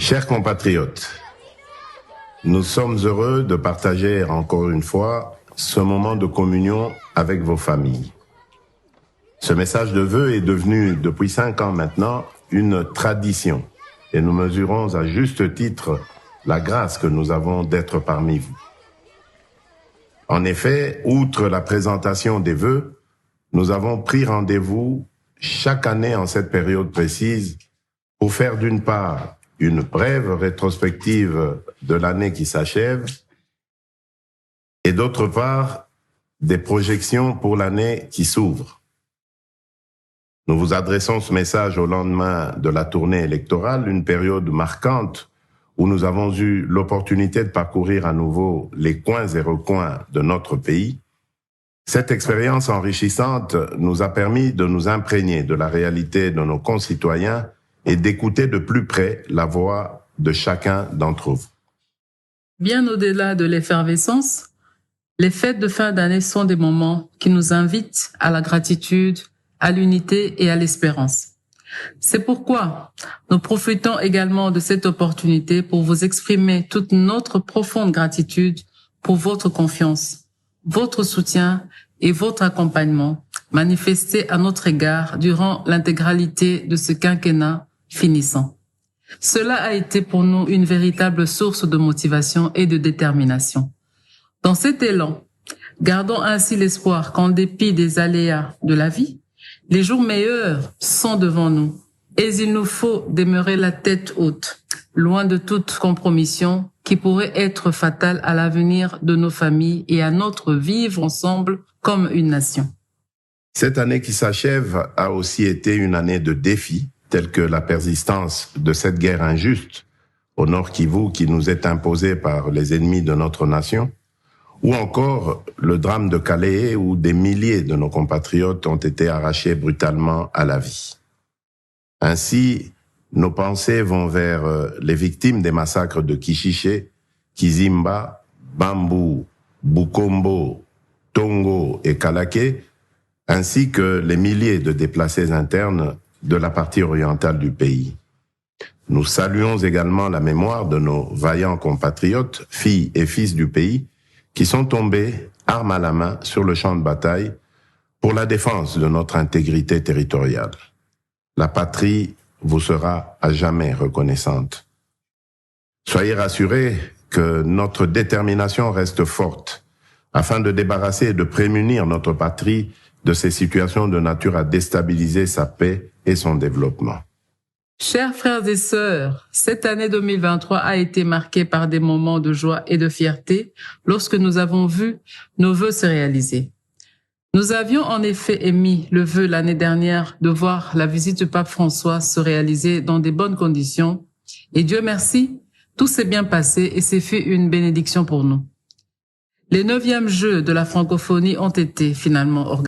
Chers compatriotes, nous sommes heureux de partager encore une fois ce moment de communion avec vos familles. Ce message de vœux est devenu, depuis 5 ans maintenant, une tradition et nous mesurons à juste titre la grâce que nous avons d'être parmi vous. En effet, outre la présentation des vœux, nous avons pris rendez-vous chaque année en cette période précise pour faire d'une part une brève rétrospective de l'année qui s'achève et d'autre part des projections pour l'année qui s'ouvre. Nous vous adressons ce message au lendemain de la tournée électorale, une période marquante où nous avons eu l'opportunité de parcourir à nouveau les coins et recoins de notre pays. Cette expérience enrichissante nous a permis de nous imprégner de la réalité de nos concitoyens et d'écouter de plus près la voix de chacun d'entre vous. Bien au-delà de l'effervescence, les fêtes de fin d'année sont des moments qui nous invitent à la gratitude, à l'unité et à l'espérance. C'est pourquoi nous profitons également de cette opportunité pour vous exprimer toute notre profonde gratitude pour votre confiance, votre soutien et votre accompagnement manifesté à notre égard durant l'intégralité de ce quinquennat finissant. Cela a été pour nous une véritable source de motivation et de détermination. Dans cet élan, gardons ainsi l'espoir qu'en dépit des aléas de la vie, les jours meilleurs sont devant nous et il nous faut demeurer la tête haute, loin de toute compromission qui pourrait être fatale à l'avenir de nos familles et à notre vivre ensemble comme une nation. Cette année qui s'achève a aussi été une année de défis, tels que la persistance de cette guerre injuste au Nord Kivu qui nous est imposée par les ennemis de notre nation, ou encore le drame de Calais où des milliers de nos compatriotes ont été arrachés brutalement à la vie. Ainsi, nos pensées vont vers les victimes des massacres de Kishiché, Kizimba, Bambou, Bukombo, Tongo et Kalaké, ainsi que les milliers de déplacés internes de la partie orientale du pays. Nous saluons également la mémoire de nos vaillants compatriotes, filles et fils du pays, qui sont tombés, armes à la main, sur le champ de bataille pour la défense de notre intégrité territoriale. La patrie vous sera à jamais reconnaissante. Soyez rassurés que notre détermination reste forte afin de débarrasser et de prémunir notre patrie de ces situations de nature à déstabiliser sa paix et son développement. Chers frères et sœurs, cette année 2023 a été marquée par des moments de joie et de fierté lorsque nous avons vu nos vœux se réaliser. Nous avions en effet émis le vœu l'année dernière de voir la visite du pape François se réaliser dans de bonnes conditions et Dieu merci, tout s'est bien passé et c'est fait une bénédiction pour nous. Les 9e Jeux de la francophonie ont été finalement organisés.